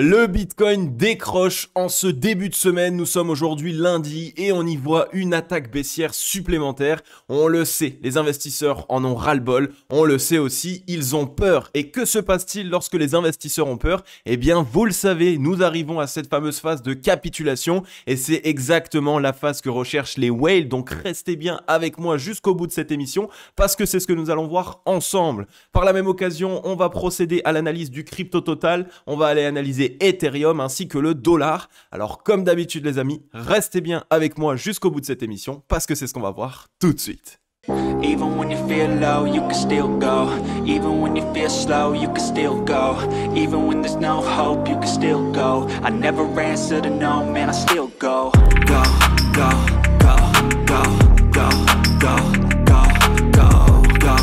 Le Bitcoin décroche en ce début de semaine. Nous sommes aujourd'hui lundi et on y voit une attaque baissière supplémentaire. On le sait, les investisseurs en ont ras-le-bol. On le sait aussi, ils ont peur. Et que se passe-t-il lorsque les investisseurs ont peur? Eh bien, vous le savez, nous arrivons à cette fameuse phase de capitulation et c'est exactement la phase que recherchent les whales. Donc, restez bien avec moi jusqu'au bout de cette émission parce que c'est ce que nous allons voir ensemble. Par la même occasion, on va procéder à l'analyse du crypto total. On va aller analyser Ethereum ainsi que le dollar. Alors comme d'habitude les amis, restez bien avec moi jusqu'au bout de cette émission parce que c'est ce qu'on va voir tout de suite. Even when you feel low, you can still go. Even when you feel slow, you can still go. Even when there's no hope, you can still go. I never answer to no, man, I still go. Go, go, go, go, go, go, go, go, go,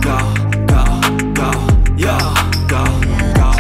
go, go, go, yo, go, go,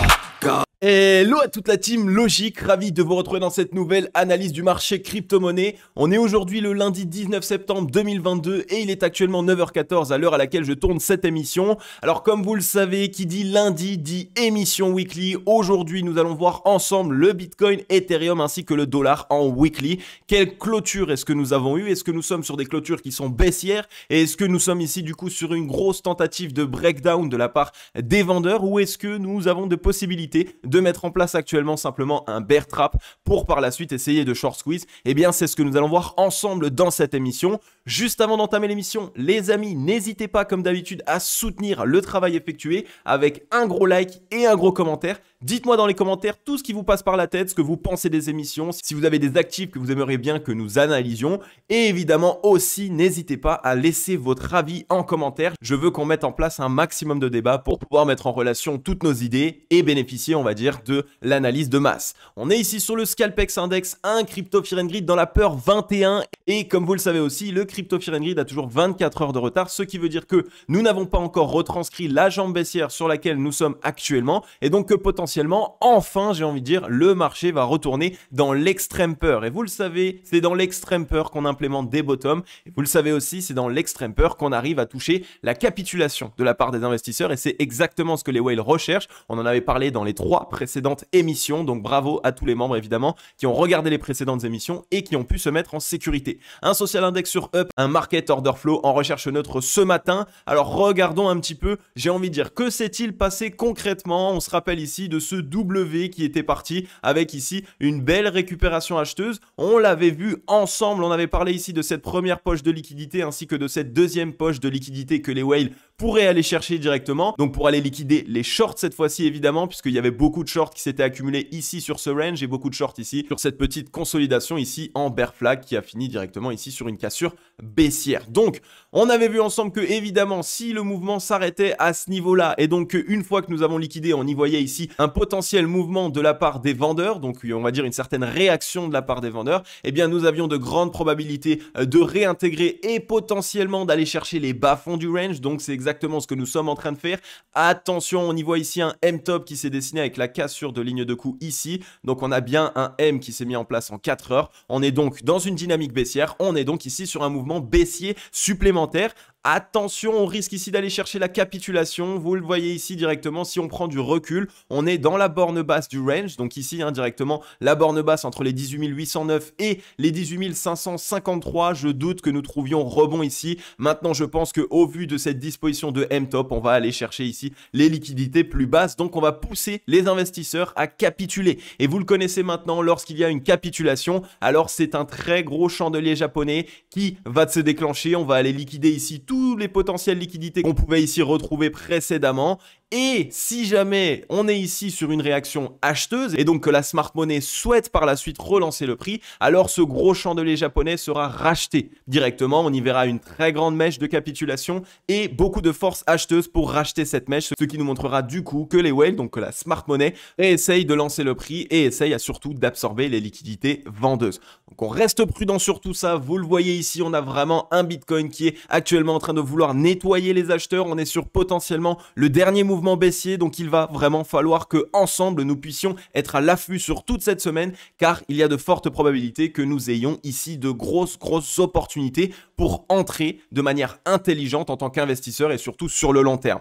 go. Hello à toute la team Logique, ravi de vous retrouver dans cette nouvelle analyse du marché crypto-monnaie. On est aujourd'hui le lundi 19 septembre 2022 et il est actuellement 9h14 à l'heure à laquelle je tourne cette émission. Alors comme vous le savez, qui dit lundi dit émission weekly. Aujourd'hui, nous allons voir ensemble le Bitcoin, Ethereum ainsi que le dollar en weekly. Quelle clôture est-ce que nous avons eu? Est-ce que nous sommes sur des clôtures qui sont baissières? Et est-ce que nous sommes ici du coup sur une grosse tentative de breakdown de la part des vendeurs? Ou est-ce que nous avons de possibilités de mettre en place actuellement simplement un bear trap pour par la suite essayer de short squeeze? Eh bien, c'est ce que nous allons voir ensemble dans cette émission. Juste avant d'entamer l'émission, les amis, n'hésitez pas comme d'habitude à soutenir le travail effectué avec un gros like et un gros commentaire. Dites-moi dans les commentaires tout ce qui vous passe par la tête, ce que vous pensez des émissions, si vous avez des actifs que vous aimeriez bien que nous analysions. Et évidemment aussi, n'hésitez pas à laisser votre avis en commentaire. Je veux qu'on mette en place un maximum de débats pour pouvoir mettre en relation toutes nos idées et bénéficier, on va dire, de l'analyse de masse. On est ici sur le Scalpex Index, un Crypto Fear and Greed dans la peur 21. Et comme vous le savez aussi, le Crypto Fear and Greed a toujours 24 heures de retard, ce qui veut dire que nous n'avons pas encore retranscrit la jambe baissière sur laquelle nous sommes actuellement et donc que potentiellement, enfin, j'ai envie de dire, le marché va retourner dans l'extrême peur. Et vous le savez, c'est dans l'extrême peur qu'on implémente des bottoms. Et vous le savez aussi, c'est dans l'extrême peur qu'on arrive à toucher la capitulation de la part des investisseurs et c'est exactement ce que les whales recherchent. On en avait parlé dans les 3 précédentes émissions, donc bravo à tous les membres évidemment qui ont regardé les précédentes émissions et qui ont pu se mettre en sécurité. Un social index sur Up, un market order flow en recherche neutre ce matin. Alors regardons un petit peu, j'ai envie de dire, que s'est-il passé concrètement? On se rappelle ici de ce W qui était parti avec ici une belle récupération acheteuse. On l'avait vu ensemble, on avait parlé ici de cette première poche de liquidité ainsi que de cette deuxième poche de liquidité que les whales pourraient aller chercher directement. Donc pour aller liquider les shorts cette fois-ci évidemment, puisqu'il y avait beaucoup de shorts qui s'étaient accumulés ici sur ce range et beaucoup de shorts ici sur cette petite consolidation ici en bear flag qui a fini directement ici sur une cassure baissière. Donc on avait vu ensemble que évidemment si le mouvement s'arrêtait à ce niveau-là et donc une fois que nous avons liquidé, on y voyait ici un potentiel mouvement de la part des vendeurs, donc on va dire une certaine réaction de la part des vendeurs, eh bien nous avions de grandes probabilités de réintégrer et potentiellement d'aller chercher les bas-fonds du range. Donc c'est exactement ce que nous sommes en train de faire. Attention, on y voit ici un M-top qui s'est dessiné avec la cassure de ligne de coup ici. Donc on a bien un M qui s'est mis en place en 4 heures. On est donc dans une dynamique baissière. On est donc ici sur un mouvement baissier supplémentaire. Attention, on risque ici d'aller chercher la capitulation. Vous le voyez ici directement, si on prend du recul, on est dans la borne basse du range. Donc ici, directement, la borne basse entre les 18 809 et les 18 553. Je doute que nous trouvions rebond ici. Maintenant, je pense qu'au vu de cette disposition de M-top, on va aller chercher ici les liquidités plus basses. Donc, on va pousser les investisseurs à capituler. Et vous le connaissez maintenant, lorsqu'il y a une capitulation, alors c'est un très gros chandelier japonais qui va se déclencher. On va aller liquider ici tous les potentielles liquidités qu'on pouvait ici retrouver précédemment. Et si jamais on est ici sur une réaction acheteuse et donc que la smart money souhaite par la suite relancer le prix, alors ce gros chandelier japonais sera racheté directement. On y verra une très grande mèche de capitulation et beaucoup de force acheteuse pour racheter cette mèche, ce qui nous montrera du coup que les whales, donc que la smart money, essaye de lancer le prix et essaye surtout d'absorber les liquidités vendeuses. Donc on reste prudent sur tout ça. Vous le voyez ici, on a vraiment un Bitcoin qui est actuellement en train de vouloir nettoyer les acheteurs. On est sur potentiellement le dernier mouvement baissier, donc il va vraiment falloir que ensemble nous puissions être à l'affût sur toute cette semaine, car il y a de fortes probabilités que nous ayons ici de grosses opportunités pour entrer de manière intelligente en tant qu'investisseur et surtout sur le long terme.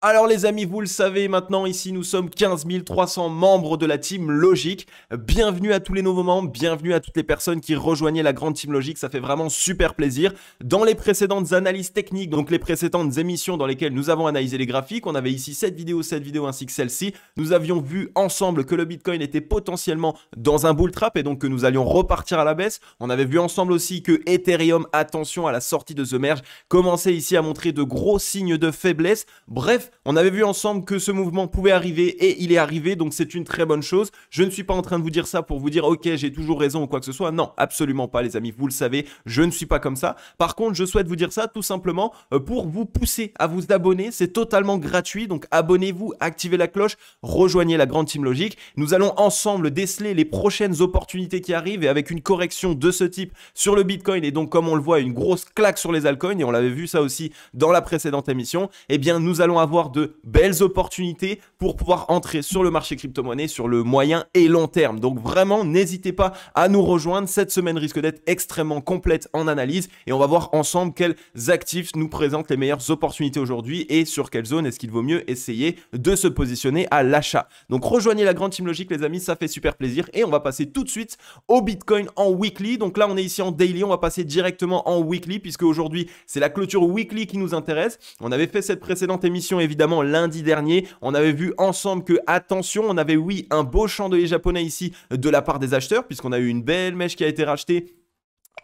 Alors les amis, vous le savez maintenant, ici nous sommes 15 300 membres de la Team Logic. Bienvenue à tous les nouveaux membres, bienvenue à toutes les personnes qui rejoignaient la grande Team Logic, ça fait vraiment super plaisir. Dans les précédentes analyses techniques, donc les précédentes émissions dans lesquelles nous avons analysé les graphiques, on avait ici cette vidéo ainsi que celle-ci. Nous avions vu ensemble que le Bitcoin était potentiellement dans un bull trap et donc que nous allions repartir à la baisse. On avait vu ensemble aussi que Ethereum, attention à la sortie de The Merge, commençait ici à montrer de gros signes de faiblesse. Bref, on avait vu ensemble que ce mouvement pouvait arriver et il est arrivé, donc c'est une très bonne chose. Je ne suis pas en train de vous dire ça pour vous dire ok j'ai toujours raison ou quoi que ce soit, non absolument pas les amis, vous le savez, je ne suis pas comme ça. Par contre je souhaite vous dire ça tout simplement pour vous pousser à vous abonner, c'est totalement gratuit, donc abonnez-vous, activez la cloche, rejoignez la grande Team Logic. Nous allons ensemble déceler les prochaines opportunités qui arrivent et avec une correction de ce type sur le Bitcoin et donc comme on le voit une grosse claque sur les altcoins et on l'avait vu ça aussi dans la précédente émission, eh bien nous allons avoir de belles opportunités pour pouvoir entrer sur le marché crypto-monnaie sur le moyen et long terme. Donc vraiment, n'hésitez pas à nous rejoindre. Cette semaine risque d'être extrêmement complète en analyse et on va voir ensemble quels actifs nous présentent les meilleures opportunités aujourd'hui et sur quelle zone est-ce qu'il vaut mieux essayer de se positionner à l'achat. Donc rejoignez la grande Team Logic les amis, ça fait super plaisir et on va passer tout de suite au Bitcoin en weekly. Donc là on est ici en daily, on va passer directement en weekly puisque aujourd'hui c'est la clôture weekly qui nous intéresse. On avait fait cette précédente émission évidemment lundi dernier, on avait vu ensemble que attention, on avait oui un beau chandelier japonais ici de la part des acheteurs puisqu'on a eu une belle mèche qui a été rachetée.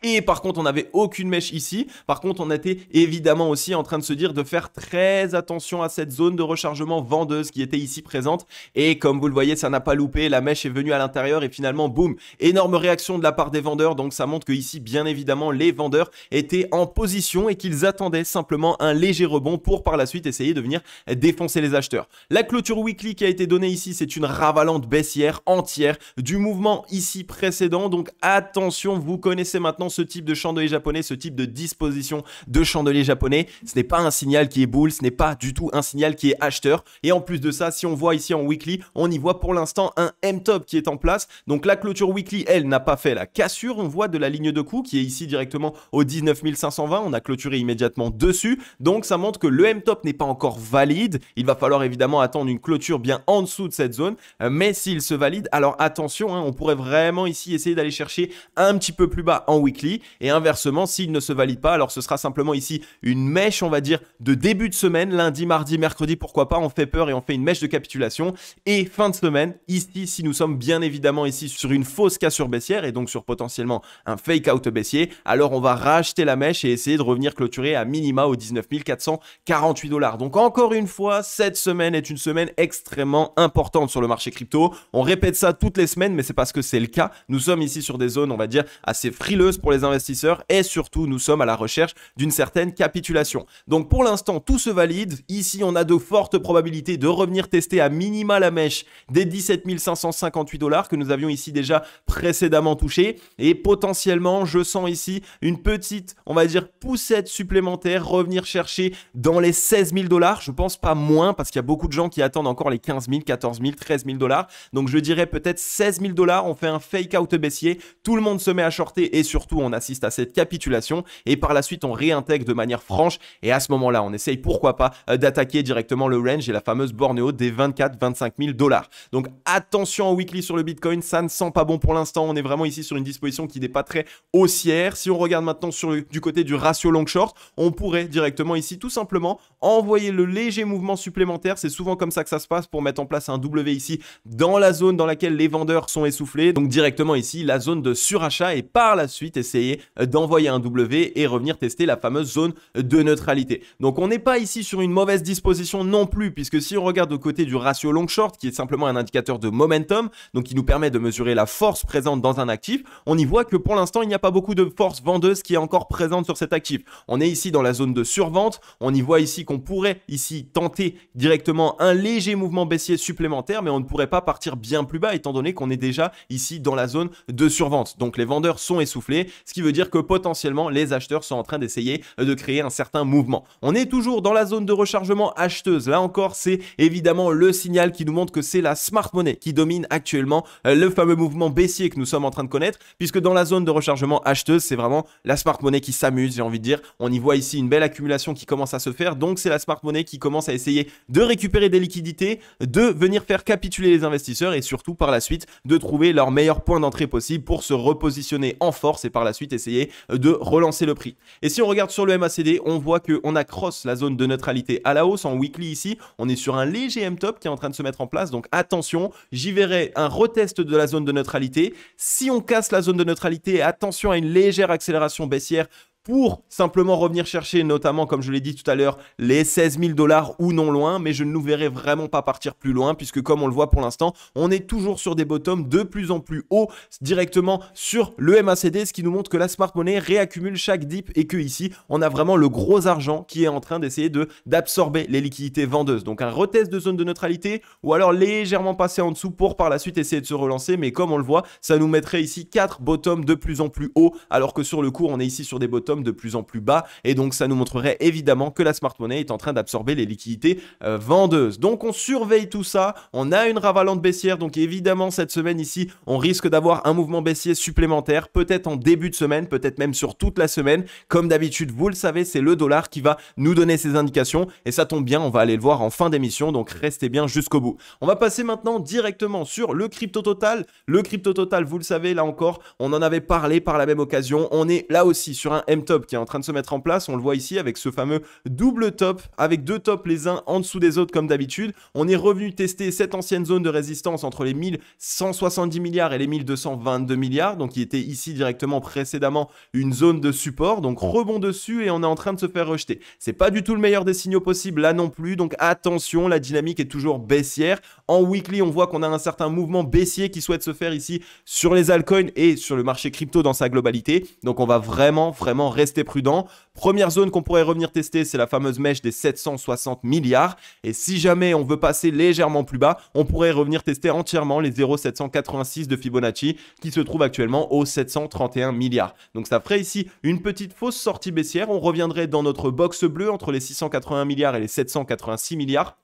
Et par contre, on n'avait aucune mèche ici. Par contre, on était évidemment aussi en train de se dire de faire très attention à cette zone de rechargement vendeuse qui était ici présente. Et comme vous le voyez, ça n'a pas loupé. La mèche est venue à l'intérieur et finalement, boum, énorme réaction de la part des vendeurs. Donc, ça montre que ici, bien évidemment, les vendeurs étaient en position et qu'ils attendaient simplement un léger rebond pour par la suite essayer de venir défoncer les acheteurs. La clôture weekly qui a été donnée ici, c'est une ravalante baissière entière du mouvement ici précédent. Donc, attention, vous connaissez maintenant ce type de chandelier japonais, ce type de disposition de chandelier japonais. Ce n'est pas un signal qui est bull, ce n'est pas du tout un signal qui est acheteur. Et en plus de ça, si on voit ici en weekly, on y voit pour l'instant un M-top qui est en place. Donc la clôture weekly, elle, n'a pas fait la cassure. On voit de la ligne de coup qui est ici directement au 19 520. On a clôturé immédiatement dessus. Donc ça montre que le M-top n'est pas encore valide. Il va falloir évidemment attendre une clôture bien en dessous de cette zone. Mais s'il se valide, alors attention, hein, on pourrait vraiment ici essayer d'aller chercher un petit peu plus bas en weekly. Et inversement, s'il ne se valide pas, alors ce sera simplement ici une mèche, on va dire, de début de semaine, lundi, mardi, mercredi, pourquoi pas, on fait peur et on fait une mèche de capitulation. Et fin de semaine, ici, si nous sommes bien évidemment ici sur une fausse cassure baissière et donc sur potentiellement un fake out baissier, alors on va racheter la mèche et essayer de revenir clôturer à minima aux 19 448 $. Donc encore une fois, cette semaine est une semaine extrêmement importante sur le marché crypto. On répète ça toutes les semaines, mais c'est parce que c'est le cas. Nous sommes ici sur des zones, on va dire, assez frileuses pour les investisseurs et surtout nous sommes à la recherche d'une certaine capitulation. Donc pour l'instant tout se valide, ici on a de fortes probabilités de revenir tester à minima la mèche des 17 558 $ que nous avions ici déjà précédemment touché et potentiellement je sens ici une petite on va dire poussette supplémentaire revenir chercher dans les 16 000 $, je pense pas moins parce qu'il y a beaucoup de gens qui attendent encore les 15 000, 14 000, 13 000 $, donc je dirais peut-être 16 000 $, on fait un fake out baissier, tout le monde se met à shorter et surtout on assiste à cette capitulation et par la suite on réintègre de manière franche et à ce moment-là on essaye pourquoi pas d'attaquer directement le range et la fameuse borne haute des 24-25 000 $. Donc attention en weekly sur le Bitcoin, ça ne sent pas bon pour l'instant, on est vraiment ici sur une disposition qui n'est pas très haussière. Si on regarde maintenant du côté du ratio long short, on pourrait directement ici tout simplement envoyer le léger mouvement supplémentaire, c'est souvent comme ça que ça se passe pour mettre en place un W ici dans la zone dans laquelle les vendeurs sont essoufflés, donc directement ici la zone de surachat et par la suite essayer d'envoyer un W et revenir tester la fameuse zone de neutralité. Donc on n'est pas ici sur une mauvaise disposition non plus puisque si on regarde au côté du ratio long short qui est simplement un indicateur de momentum, donc qui nous permet de mesurer la force présente dans un actif, on y voit que pour l'instant il n'y a pas beaucoup de force vendeuse qui est encore présente sur cet actif. On est ici dans la zone de survente, on y voit ici qu'on pourrait ici tenter directement un léger mouvement baissier supplémentaire mais on ne pourrait pas partir bien plus bas étant donné qu'on est déjà ici dans la zone de survente. Donc les vendeurs sont essoufflés smart-money, ce qui veut dire que potentiellement les acheteurs sont en train d'essayer de créer un certain mouvement. On est toujours dans la zone de rechargement acheteuse. Là encore, c'est évidemment le signal qui nous montre que c'est la smart-money qui domine actuellement le fameux mouvement baissier que nous sommes en train de connaître, puisque dans la zone de rechargement acheteuse, c'est vraiment la smart-money qui s'amuse, j'ai envie de dire. On y voit ici une belle accumulation qui commence à se faire, donc c'est la smart-money qui commence à essayer de récupérer des liquidités, de venir faire capituler les investisseurs et surtout par la suite de trouver leur meilleur point d'entrée possible pour se repositionner en force et par la suite essayer de relancer le prix. Et si on regarde sur le MACD, on voit qu'on a cross la zone de neutralité à la hausse en weekly ici. On est sur un léger M-top qui est en train de se mettre en place, donc attention, j'y verrai un retest de la zone de neutralité. Si on casse la zone de neutralité, attention à une légère accélération baissière pour simplement revenir chercher, notamment, comme je l'ai dit tout à l'heure, les 16 000 $ ou non loin, mais je ne nous verrai vraiment pas partir plus loin, puisque comme on le voit pour l'instant, on est toujours sur des bottoms de plus en plus hauts, directement sur le MACD, ce qui nous montre que la smart money réaccumule chaque dip et que ici, on a vraiment le gros argent qui est en train d'essayer d'absorber les liquidités vendeuses. Donc un retest de zone de neutralité, ou alors légèrement passer en dessous pour par la suite essayer de se relancer, mais comme on le voit, ça nous mettrait ici 4 bottoms de plus en plus hauts, alors que sur le cours, on est ici sur des bottoms de plus en plus bas et donc ça nous montrerait évidemment que la smart money est en train d'absorber les liquidités vendeuses. Donc on surveille tout ça, on a une ravalante baissière, donc évidemment cette semaine ici on risque d'avoir un mouvement baissier supplémentaire, peut-être en début de semaine, peut-être même sur toute la semaine. Comme d'habitude, vous le savez, c'est le dollar qui va nous donner ces indications et ça tombe bien, on va aller le voir en fin d'émission, donc restez bien jusqu'au bout. On va passer maintenant directement sur le crypto total. Le crypto total, vous le savez, là encore, on en avait parlé par la même occasion, on est là aussi sur un M-top qui est en train de se mettre en place, on le voit ici avec ce fameux double top, avec deux tops les uns en dessous des autres comme d'habitude. On est revenu tester cette ancienne zone de résistance entre les 1170 milliards et les 1222 milliards, donc qui était ici directement précédemment une zone de support, donc rebond dessus et on est en train de se faire rejeter. C'est pas du tout le meilleur des signaux possibles là non plus, donc attention, la dynamique est toujours baissière. En weekly, on voit qu'on a un certain mouvement baissier qui souhaite se faire ici sur les altcoins et sur le marché crypto dans sa globalité, donc on va vraiment rester prudent. Première zone qu'on pourrait revenir tester, c'est la fameuse mèche des 760 milliards. Et si jamais on veut passer légèrement plus bas, on pourrait revenir tester entièrement les 0,786 de Fibonacci qui se trouve actuellement aux 731 milliards. Donc ça ferait ici une petite fausse sortie baissière. On reviendrait dans notre box bleue entre les 681 milliards et les 786 milliards.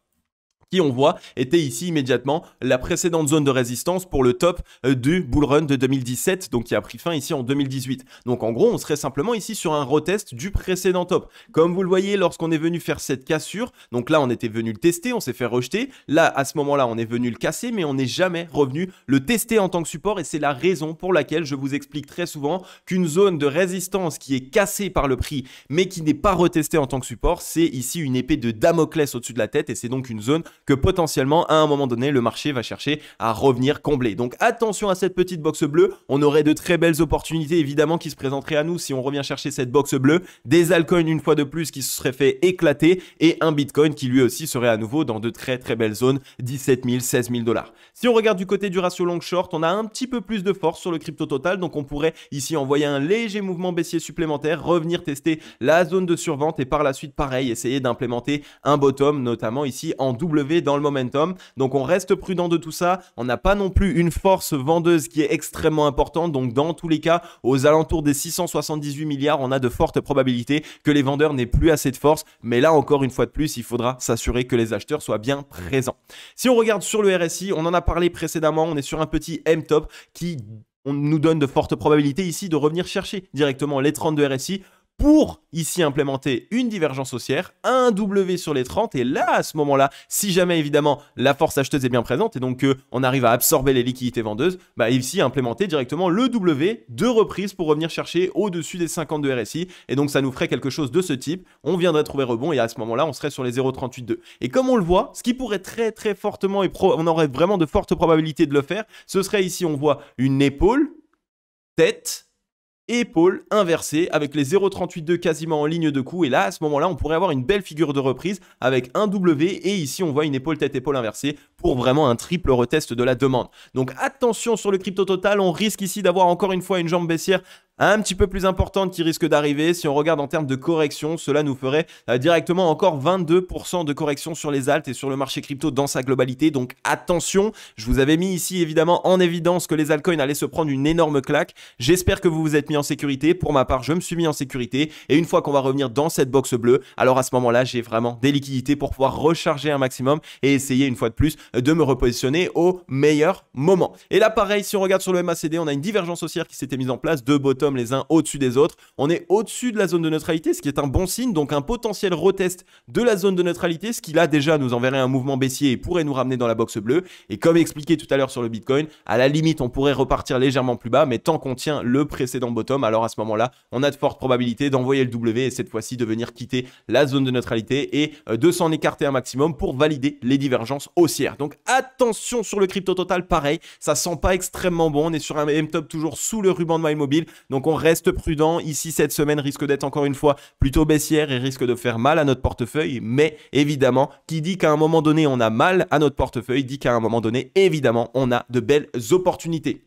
Qui on voit était ici immédiatement la précédente zone de résistance pour le top du bull run de 2017, donc qui a pris fin ici en 2018. Donc en gros, on serait simplement ici sur un retest du précédent top. Comme vous le voyez, lorsqu'on est venu faire cette cassure, donc là on était venu le tester, on s'est fait rejeter. Là, à ce moment-là, on est venu le casser, mais on n'est jamais revenu le tester en tant que support et c'est la raison pour laquelle je vous explique très souvent qu'une zone de résistance qui est cassée par le prix, mais qui n'est pas retestée en tant que support, c'est ici une épée de Damoclès au-dessus de la tête et c'est donc une zone que potentiellement, à un moment donné, le marché va chercher à revenir combler. Donc attention à cette petite box bleue, on aurait de très belles opportunités évidemment qui se présenteraient à nous si on revient chercher cette box bleue, des altcoins une fois de plus qui se seraient fait éclater et un bitcoin qui lui aussi serait à nouveau dans de très belles zones, 17 000, 16 000 $. Si on regarde du côté du ratio long short, on a un petit peu plus de force sur le crypto total, donc on pourrait ici envoyer un léger mouvement baissier supplémentaire, revenir tester la zone de survente et par la suite pareil, essayer d'implémenter un bottom, notamment ici en W dans le momentum. Donc on reste prudent de tout ça, on n'a pas non plus une force vendeuse qui est extrêmement importante, donc dans tous les cas aux alentours des 678 milliards on a de fortes probabilités que les vendeurs n'aient plus assez de force, mais là encore une fois de plus il faudra s'assurer que les acheteurs soient bien présents. Si on regarde sur le RSI, on en a parlé précédemment, on est sur un petit M-top qui nous donne de fortes probabilités ici de revenir chercher directement les 30 de RSI pour ici implémenter une divergence haussière, un W sur les 30 et là à ce moment-là, si jamais évidemment la force acheteuse est bien présente et donc on arrive à absorber les liquidités vendeuses, bah ici implémenter directement le W de reprise pour revenir chercher au-dessus des 50 de RSI et donc ça nous ferait quelque chose de ce type, on viendrait trouver rebond et à ce moment-là on serait sur les 0,38,2. Et comme on le voit, ce qui pourrait très fortement et on aurait vraiment de fortes probabilités de le faire, ce serait ici on voit une épaule, tête, épaule inversée avec les 0,38,2 quasiment en ligne de coup et là à ce moment là on pourrait avoir une belle figure de reprise avec un W et ici on voit une épaule tête épaule inversée pour vraiment un triple retest de la demande. Donc attention sur le crypto total, on risque ici d'avoir encore une fois une jambe baissière un petit peu plus importante qui risque d'arriver. Si on regarde en termes de correction, cela nous ferait directement encore 22% de correction sur les alts et sur le marché crypto dans sa globalité. Donc attention, je vous avais mis ici évidemment en évidence que les altcoins allaient se prendre une énorme claque. J'espère que vous vous êtes mis en sécurité. Pour ma part, je me suis mis en sécurité et une fois qu'on va revenir dans cette box bleue, alors à ce moment-là, j'ai vraiment des liquidités pour pouvoir recharger un maximum et essayer une fois de plus de me repositionner au meilleur moment. Et là, pareil, si on regarde sur le MACD, on a une divergence haussière qui s'était mise en place, deux bottoms les uns au-dessus des autres. On est au-dessus de la zone de neutralité, ce qui est un bon signe, donc un potentiel retest de la zone de neutralité, ce qui là déjà nous enverrait un mouvement baissier et pourrait nous ramener dans la box bleue. Et comme expliqué tout à l'heure sur le Bitcoin, à la limite, on pourrait repartir légèrement plus bas, mais tant qu'on tient le précédent bottom, alors à ce moment-là, on a de fortes probabilités d'envoyer le W et cette fois-ci de venir quitter la zone de neutralité et de s'en écarter un maximum pour valider les divergences haussières. Donc attention sur le crypto total, pareil, ça sent pas extrêmement bon. On est sur un M-top toujours sous le ruban de MyMobile, donc on reste prudent. Ici, cette semaine risque d'être encore une fois plutôt baissière et risque de faire mal à notre portefeuille, mais évidemment, qui dit qu'à un moment donné, on a mal à notre portefeuille, dit qu'à un moment donné, évidemment, on a de belles opportunités.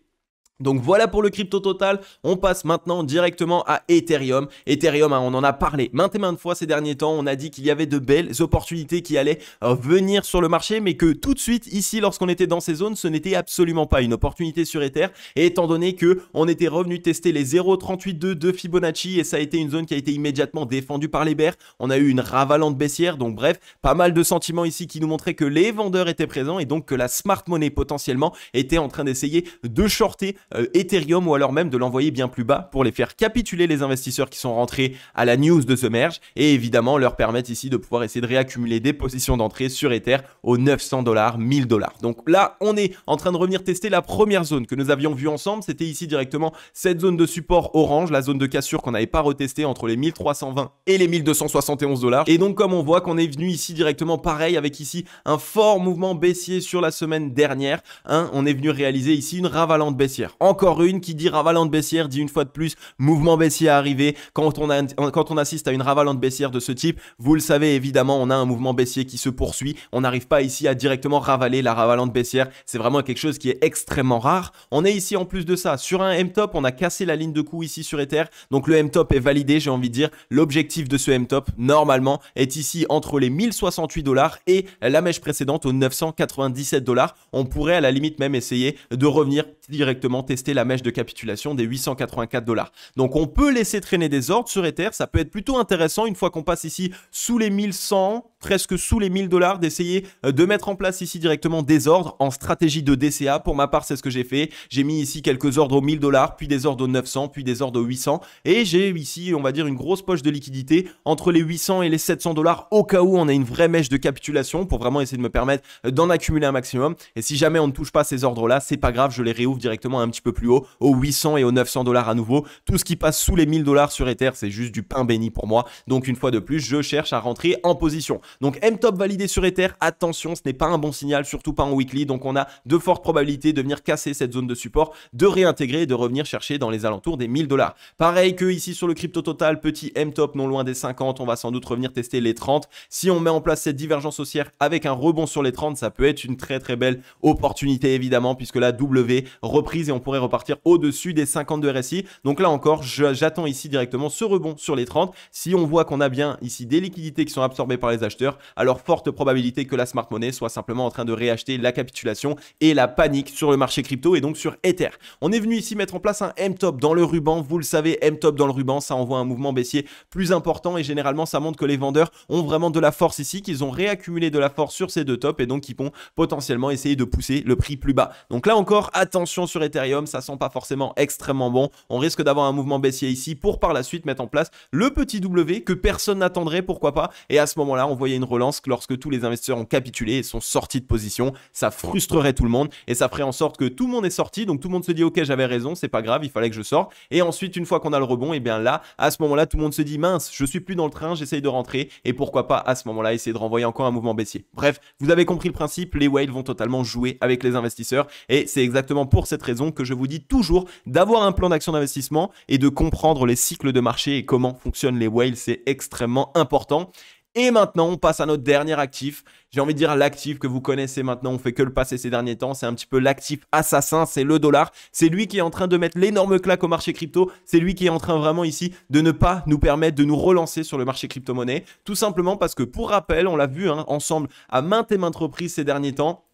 Donc voilà pour le crypto total, on passe maintenant directement à Ethereum. Ethereum, on en a parlé maintes et maintes fois ces derniers temps, on a dit qu'il y avait de belles opportunités qui allaient venir sur le marché, mais que tout de suite ici, lorsqu'on était dans ces zones, ce n'était absolument pas une opportunité sur Ether, et étant donné qu'on était revenu tester les 0,382 de Fibonacci, et ça a été une zone qui a été immédiatement défendue par les bears, on a eu une ravalante baissière, donc bref, pas mal de sentiments ici qui nous montraient que les vendeurs étaient présents, et donc que la smart money potentiellement était en train d'essayer de shorter Ethereum ou alors même de l'envoyer bien plus bas pour les faire capituler les investisseurs qui sont rentrés à la news de The Merge et évidemment leur permettre ici de pouvoir essayer de réaccumuler des positions d'entrée sur Ether aux $900, $1000. Donc là, on est en train de revenir tester la première zone que nous avions vue ensemble. C'était ici directement cette zone de support orange, la zone de cassure qu'on n'avait pas retestée entre les 1320 et les $1271. Et donc comme on voit qu'on est venu ici directement pareil avec ici un fort mouvement baissier sur la semaine dernière, on est venu réaliser ici une ravalante baissière. Encore une qui dit ravalante baissière, dit une fois de plus mouvement baissier à arriver. Quand on assiste à une ravalante baissière de ce type, vous le savez évidemment, on a un mouvement baissier qui se poursuit. On n'arrive pas ici à directement ravaler la ravalante baissière. C'est vraiment quelque chose qui est extrêmement rare. On est ici en plus de ça sur un M-top. On a cassé la ligne de coup ici sur Ether. Donc le M-top est validé, j'ai envie de dire. L'objectif de ce M-top, normalement, est ici entre les $1068 et la mèche précédente aux $997. On pourrait à la limite même essayer de revenir directement tester la mèche de capitulation des $884. Donc on peut laisser traîner des ordres sur Ether, ça peut être plutôt intéressant une fois qu'on passe ici sous les 1100, presque sous les $1000, d'essayer de mettre en place ici directement des ordres en stratégie de DCA. Pour ma part, c'est ce que j'ai fait. J'ai mis ici quelques ordres aux $1000, puis des ordres aux 900, puis des ordres aux 800 et j'ai ici, on va dire, une grosse poche de liquidité entre les 800 et les $700 au cas où on a une vraie mèche de capitulation pour vraiment essayer de me permettre d'en accumuler un maximum. Et si jamais on ne touche pas ces ordres-là, c'est pas grave, je les réouvre directement un petit peu plus haut, aux 800 et aux $900 à nouveau. Tout ce qui passe sous les $1000 sur Ether, c'est juste du pain béni pour moi. Donc une fois de plus, je cherche à rentrer en position. Donc M-top validé sur Ether, attention, ce n'est pas un bon signal, surtout pas en weekly. Donc on a de fortes probabilités de venir casser cette zone de support, de réintégrer et de revenir chercher dans les alentours des $1000. Pareil que ici sur le crypto total, petit M-top non loin des 50, on va sans doute revenir tester les 30. Si on met en place cette divergence haussière avec un rebond sur les 30, ça peut être une très très belle opportunité évidemment, puisque la W reprise et on pourrait repartir au-dessus des 50 de RSI. Donc là encore, j'attends ici directement ce rebond sur les 30. Si on voit qu'on a bien ici des liquidités qui sont absorbées par les acheteurs, alors forte probabilité que la smart money soit simplement en train de réacheter la capitulation et la panique sur le marché crypto et donc sur Ether. On est venu ici mettre en place un M-top dans le ruban. Vous le savez, M-top dans le ruban, ça envoie un mouvement baissier plus important et généralement ça montre que les vendeurs ont vraiment de la force ici, qu'ils ont réaccumulé de la force sur ces deux tops et donc qu'ils vont potentiellement essayer de pousser le prix plus bas. Donc là encore, attention sur Ethereum, ça sent pas forcément extrêmement bon. On risque d'avoir un mouvement baissier ici pour par la suite mettre en place le petit W que personne n'attendrait, pourquoi pas. Et à ce moment-là, on voyait une relance lorsque tous les investisseurs ont capitulé et sont sortis de position. Ça frustrerait tout le monde et ça ferait en sorte que tout le monde est sorti. Donc tout le monde se dit ok, j'avais raison, c'est pas grave, il fallait que je sorte. Et ensuite, une fois qu'on a le rebond, et bien là, à ce moment-là, tout le monde se dit mince, je suis plus dans le train, j'essaye de rentrer. Et pourquoi pas à ce moment-là essayer de renvoyer encore un mouvement baissier. Bref, vous avez compris le principe, les whales vont totalement jouer avec les investisseurs et c'est exactement pour cette raison que je vous dis toujours d'avoir un plan d'action d'investissement et de comprendre les cycles de marché et comment fonctionnent les whales, c'est extrêmement important. Et maintenant, on passe à notre dernier actif. J'ai envie de dire l'actif que vous connaissez maintenant, on fait que le passer ces derniers temps. C'est un petit peu l'actif assassin, c'est le dollar. C'est lui qui est en train de mettre l'énorme claque au marché crypto. C'est lui qui est en train vraiment ici de ne pas nous permettre de nous relancer sur le marché crypto-monnaie. Tout simplement parce que, pour rappel, on l'a vu ensemble à maintes et maintes reprises ces derniers temps.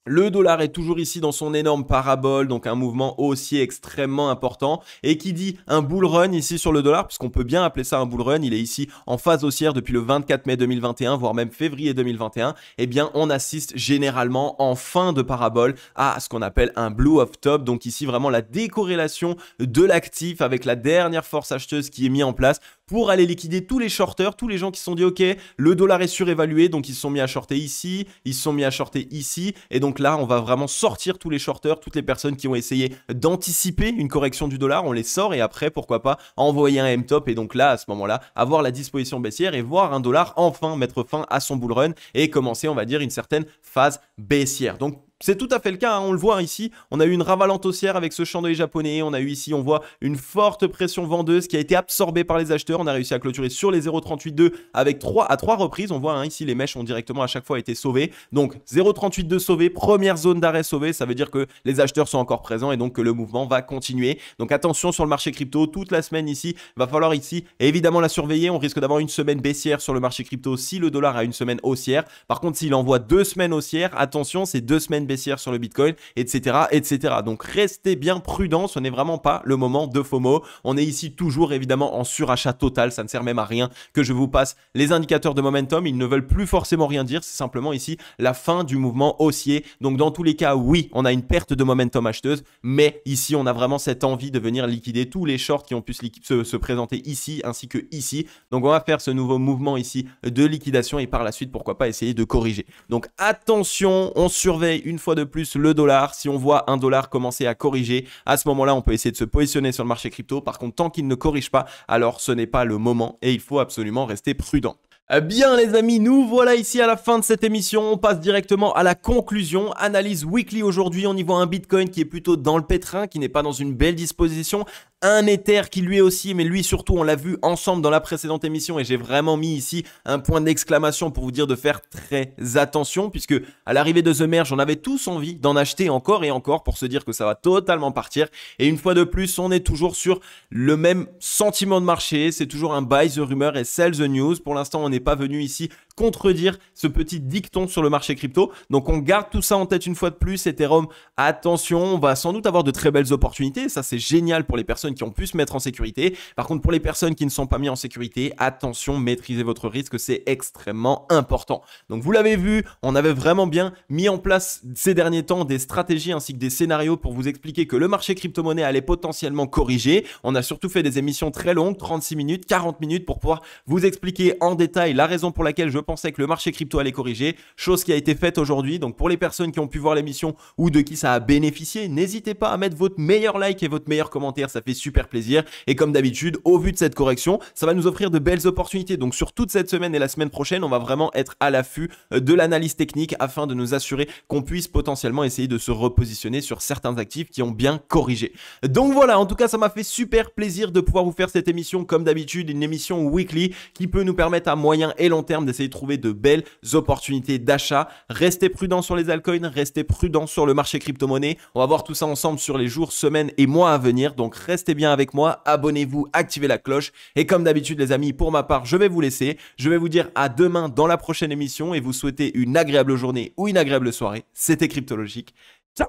Le dollar est toujours ici dans son énorme parabole, donc un mouvement haussier extrêmement important. Et qui dit un bull run ici sur le dollar, puisqu'on peut bien appeler ça un bull run, il est ici en phase haussière depuis le 24 mai 2021, voire même février 2021, eh bien on assiste généralement en fin de parabole à ce qu'on appelle un blue off top. Donc ici vraiment la décorrélation de l'actif avec la dernière force acheteuse qui est mise en place pour aller liquider tous les shorters, tous les gens qui se sont dit ok, le dollar est surévalué, donc ils se sont mis à shorter ici, ils se sont mis à shorter ici, et donc là on va vraiment sortir tous les shorters, toutes les personnes qui ont essayé d'anticiper une correction du dollar, on les sort et après pourquoi pas envoyer un M-top et donc là à ce moment-là avoir la disposition baissière et voir un dollar enfin mettre fin à son bull run et commencer on va dire une certaine phase baissière. Donc c'est tout à fait le cas, on le voit ici, on a eu une ravalante haussière avec ce chandelier japonais, on a eu ici, on voit une forte pression vendeuse qui a été absorbée par les acheteurs, on a réussi à clôturer sur les 0,382 avec 3 reprises, on voit ici les mèches ont directement à chaque fois été sauvées, donc 0,382 sauvé, première zone d'arrêt sauvée, ça veut dire que les acheteurs sont encore présents et donc que le mouvement va continuer, donc attention sur le marché crypto, toute la semaine ici, va falloir ici évidemment la surveiller, on risque d'avoir une semaine baissière sur le marché crypto si le dollar a une semaine haussière, par contre s'il envoie 2 semaines haussières, attention c'est 2 semaines baissière sur le Bitcoin, etc., etc. Donc restez bien prudents, ce n'est vraiment pas le moment de FOMO. On est ici toujours évidemment en surachat total, ça ne sert même à rien que je vous passe les indicateurs de momentum, ils ne veulent plus forcément rien dire, c'est simplement ici la fin du mouvement haussier. Donc dans tous les cas, oui, on a une perte de momentum acheteuse, mais ici on a vraiment cette envie de venir liquider tous les shorts qui ont pu se présenter ici ainsi que ici. Donc on va faire ce nouveau mouvement ici de liquidation et par la suite pourquoi pas essayer de corriger. Donc attention, on surveille une fois de plus le dollar. Si on voit un dollar commencer à corriger, à ce moment-là, on peut essayer de se positionner sur le marché crypto. Par contre, tant qu'il ne corrige pas, alors ce n'est pas le moment et il faut absolument rester prudent. Bien les amis, nous voilà ici à la fin de cette émission, on passe directement à la conclusion, analyse weekly aujourd'hui, on y voit un Bitcoin qui est plutôt dans le pétrin, qui n'est pas dans une belle disposition, un Ether qui lui aussi, mais lui surtout on l'a vu ensemble dans la précédente émission et j'ai vraiment mis ici un point d'exclamation pour vous dire de faire très attention puisque à l'arrivée de The Merge, on avait tous envie d'en acheter encore et encore pour se dire que ça va totalement partir et une fois de plus, on est toujours sur le même sentiment de marché, c'est toujours un buy the rumor et sell the news, pour l'instant on n'est pas venu ici contredire ce petit dicton sur le marché crypto. Donc on garde tout ça en tête une fois de plus. Ethereum, attention, on va sans doute avoir de très belles opportunités. Ça c'est génial pour les personnes qui ont pu se mettre en sécurité. Par contre pour les personnes qui ne sont pas mis en sécurité, attention, maîtrisez votre risque, c'est extrêmement important. Donc vous l'avez vu, on avait vraiment bien mis en place ces derniers temps des stratégies ainsi que des scénarios pour vous expliquer que le marché crypto-monnaie allait potentiellement corriger. On a surtout fait des émissions très longues, 36 minutes, 40 minutes pour pouvoir vous expliquer en détail la raison pour laquelle je pensais que le marché crypto allait corriger, chose qui a été faite aujourd'hui. Donc pour les personnes qui ont pu voir l'émission ou de qui ça a bénéficié, n'hésitez pas à mettre votre meilleur like et votre meilleur commentaire, ça fait super plaisir. Et comme d'habitude, au vu de cette correction, ça va nous offrir de belles opportunités. Donc sur toute cette semaine et la semaine prochaine, on va vraiment être à l'affût de l'analyse technique afin de nous assurer qu'on puisse potentiellement essayer de se repositionner sur certains actifs qui ont bien corrigé. Donc voilà, en tout cas, ça m'a fait super plaisir de pouvoir vous faire cette émission comme d'habitude, une émission weekly qui peut nous permettre à moyen et long terme d'essayer de trouver de belles opportunités d'achat. Restez prudents sur les altcoins, restez prudents sur le marché crypto-monnaie. On va voir tout ça ensemble sur les jours, semaines et mois à venir. Donc restez bien avec moi, abonnez-vous, activez la cloche. Et comme d'habitude les amis, pour ma part, je vais vous laisser. Je vais vous dire à demain dans la prochaine émission et vous souhaiter une agréable journée ou une agréable soirée. C'était Cryptologique. Ciao.